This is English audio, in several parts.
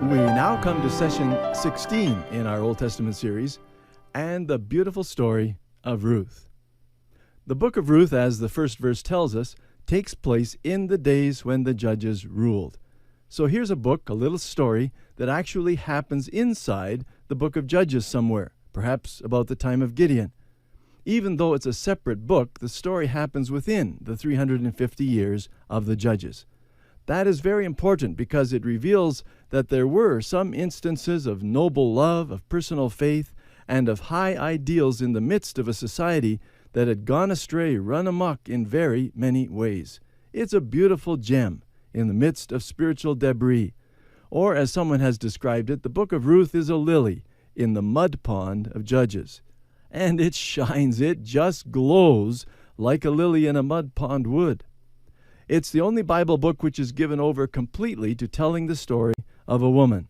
We now come to session 16 in our Old Testament series, and the beautiful story of Ruth. The book of Ruth, as the first verse tells us, takes place in the days when the judges ruled. So here's a book, a little story, that actually happens inside the book of Judges somewhere, perhaps about the time of Gideon. Even though it's a separate book, the story happens within the 350 years of the Judges. That is very important because it reveals that there were some instances of noble love, of personal faith, and of high ideals in the midst of a society that had gone astray, run amok in very many ways. It's a beautiful gem in the midst of spiritual debris. Or, as someone has described it, the book of Ruth is a lily in the mud pond of Judges. And it shines, it just glows like a lily in a mud pond would. It's the only Bible book which is given over completely to telling the story of a woman.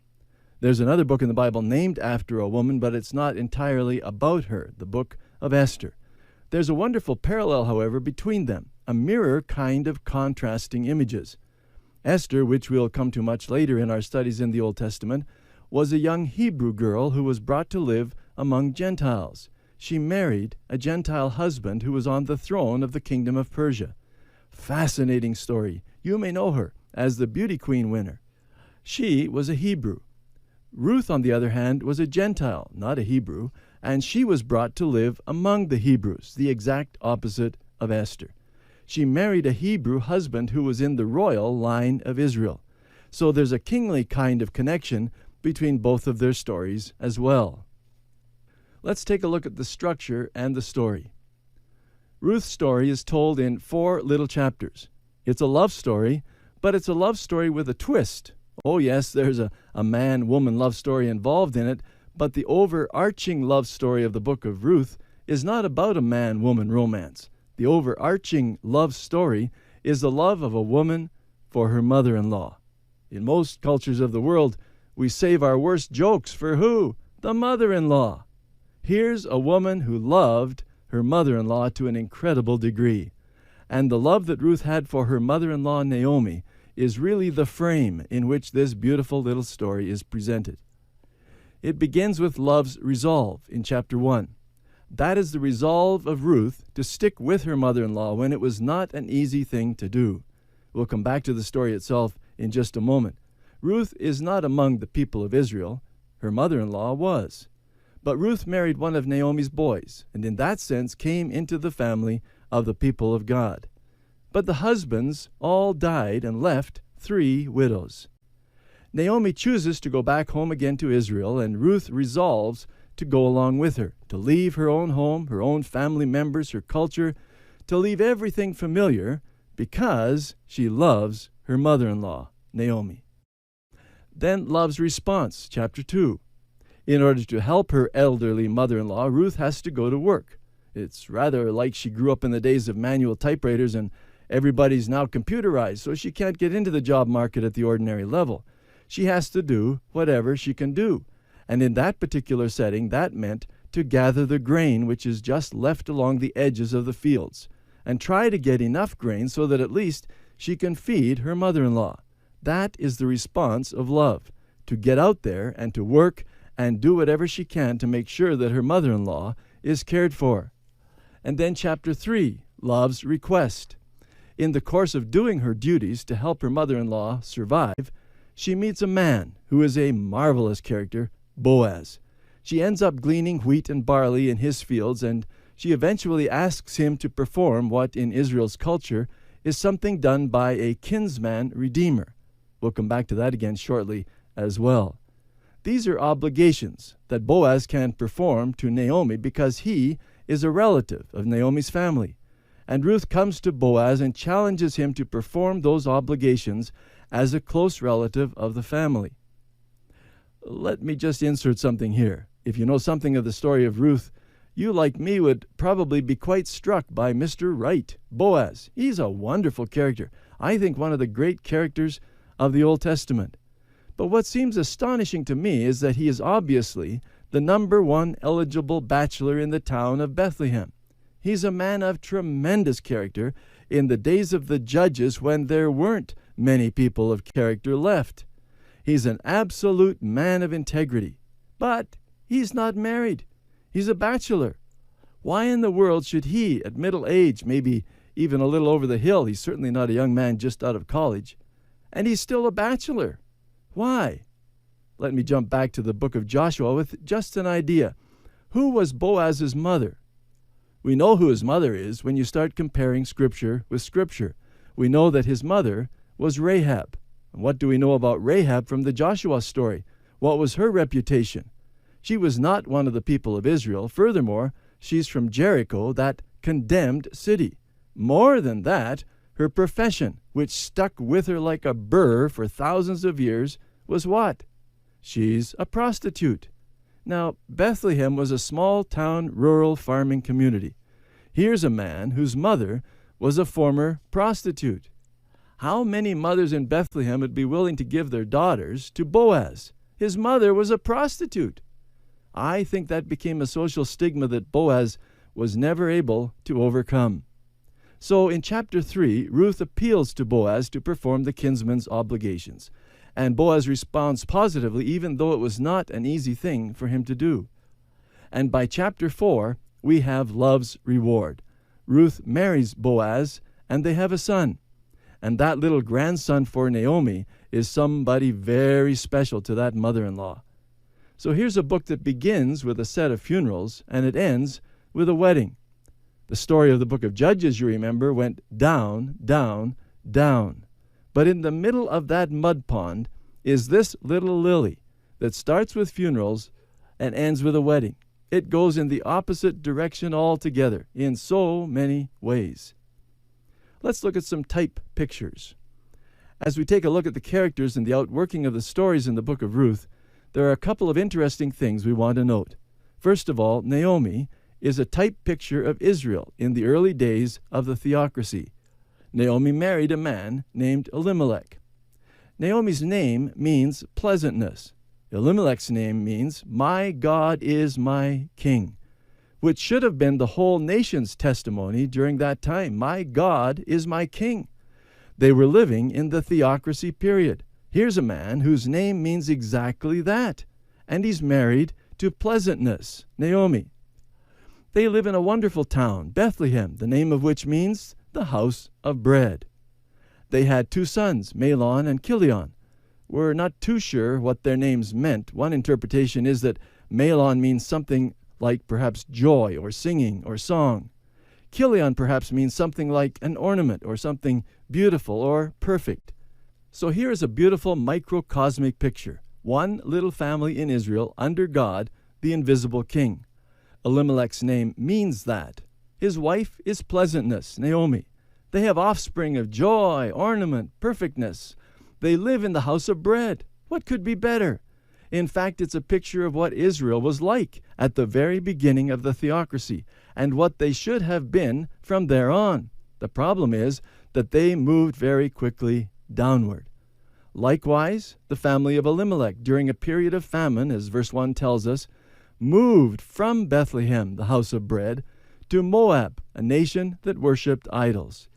There's another book in the Bible named after a woman, but it's not entirely about her, the book of Esther. There's a wonderful parallel, however, between them, a mirror kind of contrasting images. Esther, which we'll come to much later in our studies in the Old Testament, was a young Hebrew girl who was brought to live among Gentiles. She married a Gentile husband who was on the throne of the kingdom of Persia. Fascinating story. You may know her as the Beauty Queen winner. She was a Hebrew. Ruth, on the other hand, was a Gentile, not a Hebrew, and she was brought to live among the Hebrews, the exact opposite of Esther. She married a Hebrew husband who was in the royal line of Israel. So there's a kingly kind of connection between both of their stories as well. Let's take a look at the structure and the story. Ruth's story is told in 4 little chapters. It's a love story, but it's a love story with a twist. Oh yes, there's a man-woman love story involved in it, but the overarching love story of the book of Ruth is not about a man-woman romance. The overarching love story is the love of a woman for her mother-in-law. In most cultures of the world, we save our worst jokes for who? The mother-in-law. Here's a woman who loved her mother-in-law to an incredible degree. And the love that Ruth had for her mother-in-law, Naomi, is really the frame in which this beautiful little story is presented. It begins with love's resolve in chapter 1. That is the resolve of Ruth to stick with her mother-in-law when it was not an easy thing to do. We'll come back to the story itself in just a moment. Ruth is not among the people of Israel. Her mother-in-law was. But Ruth married one of Naomi's boys, and in that sense came into the family of the people of God. But the husbands all died and left 3 widows. Naomi chooses to go back home again to Israel, and Ruth resolves to go along with her, to leave her own home, her own family members, her culture, to leave everything familiar because she loves her mother-in-law, Naomi. Then love's response, chapter 2. In order to help her elderly mother-in-law, Ruth has to go to work. It's rather like she grew up in the days of manual typewriters and everybody's now computerized, so she can't get into the job market at the ordinary level. She has to do whatever she can do. And in that particular setting, that meant to gather the grain which is just left along the edges of the fields, and try to get enough grain so that at least she can feed her mother-in-law. That is the response of love, to get out there and to work and do whatever she can to make sure that her mother-in-law is cared for. And then chapter 3, love's request. In the course of doing her duties to help her mother-in-law survive, she meets a man who is a marvelous character, Boaz. She ends up gleaning wheat and barley in his fields, and she eventually asks him to perform what in Israel's culture is something done by a kinsman redeemer. We'll come back to that again shortly as well. These are obligations that Boaz can perform to Naomi because he is a relative of Naomi's family. And Ruth comes to Boaz and challenges him to perform those obligations as a close relative of the family. Let me just insert something here. If you know something of the story of Ruth, you, like me, would probably be quite struck by Mr. Right, Boaz. He's a wonderful character. I think one of the great characters of the Old Testament. But what seems astonishing to me is that he is obviously the number 1 eligible bachelor in the town of Bethlehem. He's a man of tremendous character in the days of the judges when there weren't many people of character left. He's an absolute man of integrity. But he's not married. He's a bachelor. Why in the world should he, at middle age, maybe even a little over the hill, he's certainly not a young man just out of college, and he's still a bachelor? Why? Let me jump back to the book of Joshua with just an idea. Who was Boaz's mother? We know who his mother is when you start comparing Scripture with Scripture. We know that his mother was Rahab. And what do we know about Rahab from the Joshua story? What was her reputation? She was not one of the people of Israel. Furthermore, she's from Jericho, that condemned city. More than that, her profession, which stuck with her like a burr for thousands of years, was what? She's a prostitute. Now, Bethlehem was a small-town, rural farming community. Here's a man whose mother was a former prostitute. How many mothers in Bethlehem would be willing to give their daughters to Boaz? His mother was a prostitute. I think that became a social stigma that Boaz was never able to overcome. So in chapter 3, Ruth appeals to Boaz to perform the kinsman's obligations. And Boaz responds positively, even though it was not an easy thing for him to do. And by chapter 4, we have love's reward. Ruth marries Boaz, and they have a son. And that little grandson for Naomi is somebody very special to that mother-in-law. So here's a book that begins with a set of funerals, and it ends with a wedding. The story of the book of Judges, you remember, went down, down, down. But in the middle of that mud pond is this little lily that starts with funerals and ends with a wedding. It goes in the opposite direction altogether in so many ways. Let's look at some type pictures. As we take a look at the characters and the outworking of the stories in the book of Ruth, there are a couple of interesting things we want to note. First of all, Naomi is a type picture of Israel in the early days of the theocracy. Naomi married a man named Elimelech. Naomi's name means pleasantness. Elimelech's name means, my God is my king, which should have been the whole nation's testimony during that time. My God is my king. They were living in the theocracy period. Here's a man whose name means exactly that, and he's married to pleasantness, Naomi. They live in a wonderful town, Bethlehem, the name of which means the house of bread. They had 2 sons, Mahlon and Chilion. We're not too sure what their names meant. One interpretation is that Mahlon means something like perhaps joy or singing or song. Chilion perhaps means something like an ornament or something beautiful or perfect. So here is a beautiful microcosmic picture. One little family in Israel under God, the invisible king. Elimelech's name means that. His wife is pleasantness, Naomi. They have offspring of joy, ornament, perfectness. They live in the house of bread. What could be better? In fact, it's a picture of what Israel was like at the very beginning of the theocracy and what they should have been from there on. The problem is that they moved very quickly downward. Likewise, the family of Elimelech, during a period of famine, as verse 1 tells us, moved from Bethlehem, the house of bread, to Moab, a nation that worshipped idols.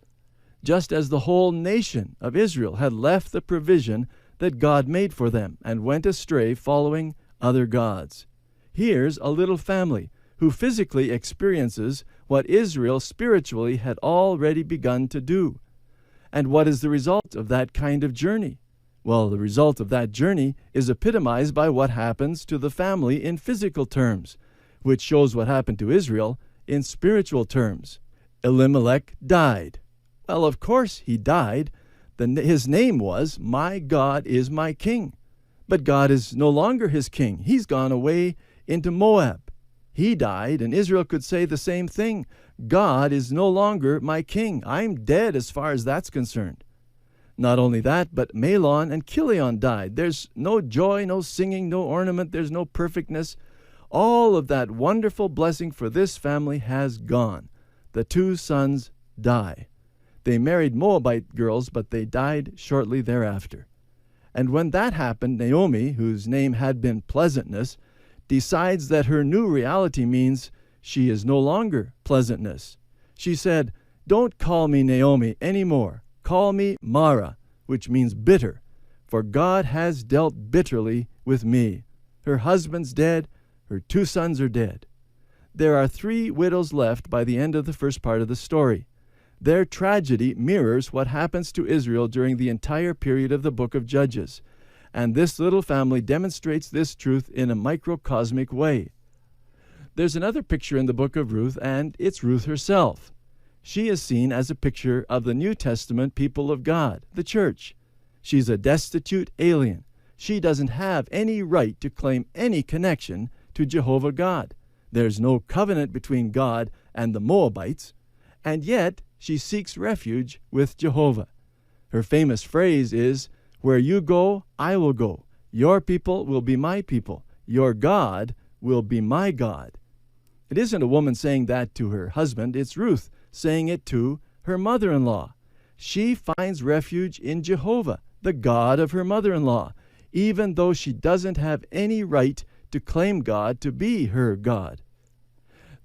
Just as the whole nation of Israel had left the provision that God made for them and went astray following other gods. Here's a little family who physically experiences what Israel spiritually had already begun to do. And what is the result of that kind of journey? Well, the result of that journey is epitomized by what happens to the family in physical terms, which shows what happened to Israel in spiritual terms. Elimelech died. Well, of course he died. His name was, my God is my king. But God is no longer his king. He's gone away into Moab. He died, and Israel could say the same thing. God is no longer my king. I'm dead as far as that's concerned. Not only that, but Mahlon and Chilion died. There's no joy, no singing, no ornament. There's no perfectness. All of that wonderful blessing for this family has gone. The 2 sons die. They married Moabite girls, but they died shortly thereafter. And when that happened, Naomi, whose name had been pleasantness, decides that her new reality means she is no longer pleasantness. She said, don't call me Naomi anymore. Call me Mara, which means bitter. for God has dealt bitterly with me. Her husband's dead, her 2 sons are dead. There are 3 widows left by the end of the first part of the story. Their tragedy mirrors what happens to Israel during the entire period of the book of Judges, and this little family demonstrates this truth in a microcosmic way. There's another picture in the book of Ruth, and it's Ruth herself. She is seen as a picture of the New Testament people of God, the church. She's a destitute alien. She doesn't have any right to claim any connection to Jehovah God. There's no covenant between God and the Moabites, and yet she seeks refuge with Jehovah. Her famous phrase is, "Where you go, I will go. Your people will be my people. Your God will be my God." It isn't a woman saying that to her husband, it's Ruth saying it to her mother-in-law. She finds refuge in Jehovah, the God of her mother-in-law, even though she doesn't have any right to claim God to be her God.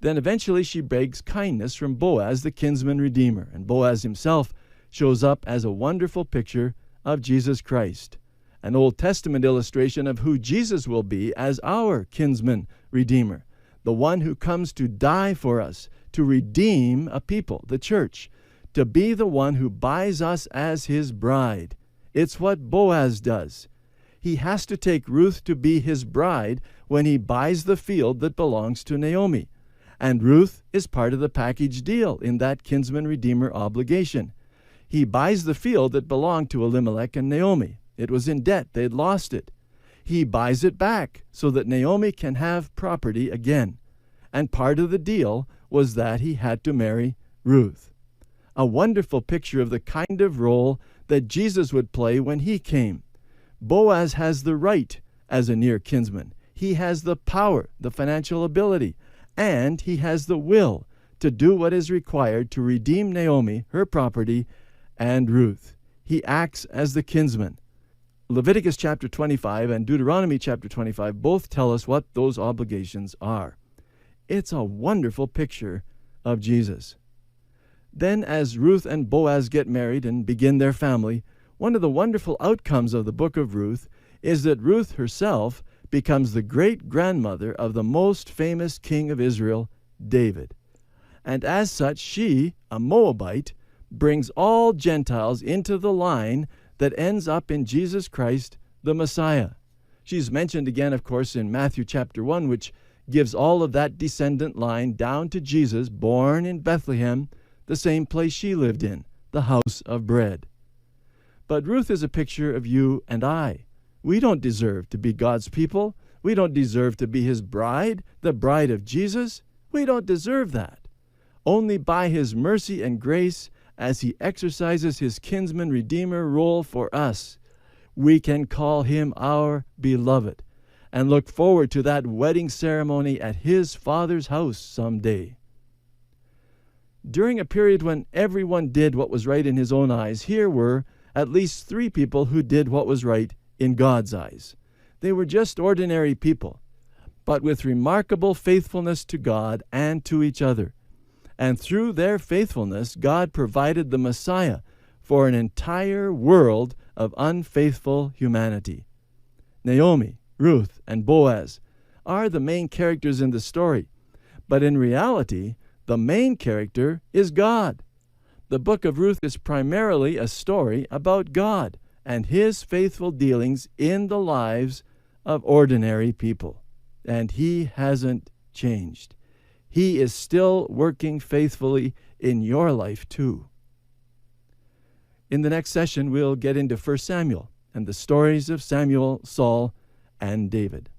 Then eventually she begs kindness from Boaz, the kinsman redeemer, and Boaz himself shows up as a wonderful picture of Jesus Christ, an Old Testament illustration of who Jesus will be as our kinsman redeemer, the one who comes to die for us, to redeem a people, the church, to be the one who buys us as his bride. It's what Boaz does. He has to take Ruth to be his bride when he buys the field that belongs to Naomi. And Ruth is part of the package deal in that kinsman-redeemer obligation. He buys the field that belonged to Elimelech and Naomi. It was in debt. They'd lost it. He buys it back so that Naomi can have property again. And part of the deal was that he had to marry Ruth. A wonderful picture of the kind of role that Jesus would play when he came. Boaz has the right as a near kinsman. He has the power, the financial ability, and he has the will to do what is required to redeem Naomi, her property, and Ruth. He acts as the kinsman. Leviticus chapter 25 and Deuteronomy chapter 25 both tell us what those obligations are. It's a wonderful picture of Jesus. Then as Ruth and Boaz get married and begin their family, one of the wonderful outcomes of the book of Ruth is that Ruth herself becomes the great-grandmother of the most famous king of Israel, David. And as such, she, a Moabite, brings all Gentiles into the line that ends up in Jesus Christ, the Messiah. She's mentioned again, of course, in Matthew chapter 1, which gives all of that descendant line down to Jesus, born in Bethlehem, the same place she lived in, the house of bread. But Ruth is a picture of you and I. We don't deserve to be God's people. We don't deserve to be his bride, the bride of Jesus. We don't deserve that. Only by his mercy and grace, as he exercises his kinsman redeemer role for us, we can call him our beloved and look forward to that wedding ceremony at his Father's house someday. During a period when everyone did what was right in his own eyes, here were at least 3 people who did what was right in God's eyes. They were just ordinary people, but with remarkable faithfulness to God and to each other. And through their faithfulness, God provided the Messiah for an entire world of unfaithful humanity. Naomi, Ruth, and Boaz are the main characters in the story, but in reality, the main character is God. The book of Ruth is primarily a story about God and his faithful dealings in the lives of ordinary people. And he hasn't changed. He is still working faithfully in your life too. In the next session, we'll get into 1 Samuel and the stories of Samuel, Saul, and David.